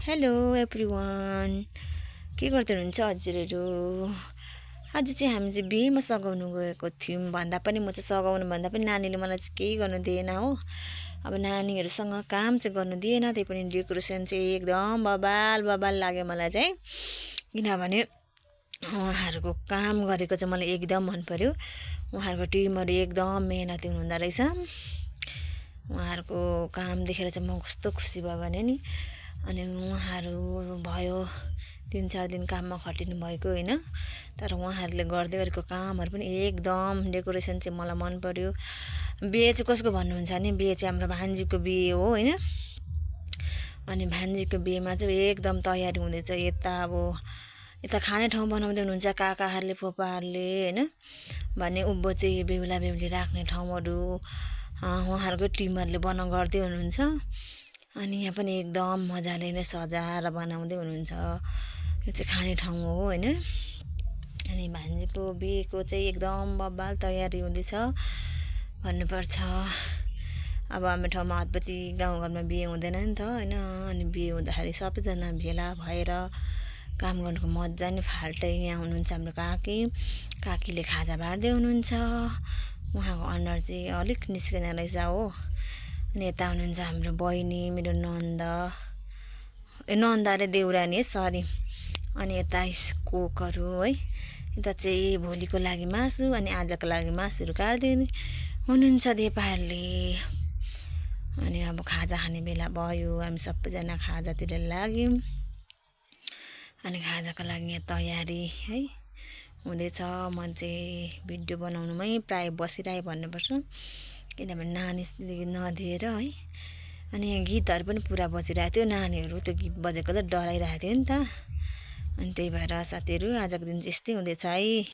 Hello everyone, के गर्दै हुनुहुन्छ हजुरहरू? आज चाहिँ हामी चाहिँ बिहेमा सघाउनु गएको थियौँ भन्दा पनि म चाहिँ सघाउनु भन्दा पनि नानीले मलाई चाहिँ केही गर्नु दिएन हो। अब नानीहरूसँग काम चाहिँ गर्नु दिएन, त्यही पनि डेकोरेसन चाहिँ एकदम बबाल बबाल लाग्यो मलाई चाहिँ। किनभने उहाँहरूको काम गरेको चाहिँ मलाई एकदम मन पर्यो। उहाँहरूको टिमहरू एकदम मेहनती हुनुहुँदो रहेछ। उहाँहरूको काम देखेर चाहिँ म कस्तो खुसी भयो भने नि। अनि उहाँहरू भयो 3-4 दिन काममा खटिनु भएको होइन, तर उहाँहरूले गर्दै गरेको कामहरू पनि एकदम डेकोरेसन चाहिँ मलाई मन पर्यो। बिहे चाहिँ कसको भन्नुहुन्छ भने बिहे चाहिँ हाम्रो भान्जीको बिहे हो होइन। अनि भान्जीको बिहेमा चाहिँ एकदम तयारी हुँदैछ। यता खाने ठाउँ बनाउँदै हुनुहुन्छ काकाहरूले फुपाहरूले होइन। भने उँभो चाहिँ बेहुला बेहुली राख्ने ठाउँहरू उहाँहरूको टिमहरूले गर्दै हुनुहुन्छ। अनि यहाँ पनि एकदम मजाले नै सजाएर बनाउँदै हुनुहुन्छ। यो चाहिँ खाने ठाउँ हो होइन। अनि भान्जीको बिहेको चाहिँ एकदम बब्बाल तयारी हुँदैछ भन्नुपर्छ। अब हाम्रो ठाउँमा हतपति गाउँघरमा बिहे हुँदैन नि त होइन। अनि बिहे हुँदाखेरि सबैजना भेला भएर काम गर्नुको मजा नै फाल्टै। यहाँ हुनुहुन्छ हाम्रो काकीले खाजा बाँड्दै हुनुहुन्छ। उहाँको अनुहार चाहिँ अलिक निस्किँदैन रहेछ हो। अनि यता हुनुहुन्छ हाम्रो बहिनी, मेरो नन्द र देउरानी सरी। अनि यता कोकहरू है। यता चाहिँ भोलिको लागि मासु अनि आजको लागि मासुहरू काट्दै हुनुहुन्छ देपाहरूले। अनि अब खाजा खाने बेला भयो, हामी सबैजना खाजातिर लाग्यौँ। अनि खाजाको लागि यहाँ तयारी है हुँदैछ। म चाहिँ भिडियो बनाउनुमै प्रायः बसिरहेँ भन्नुपर्छ, किनभने नानीले नदिएर है। अनि यहाँ गीतहरू पनि पुरा बजिरहेको थियो। नानीहरू त्यो गीत बजेको त डराइरहेको थियो नि त। अनि त्यही भएर साथीहरू आजको दिन चाहिँ यस्तै हुँदैछ है।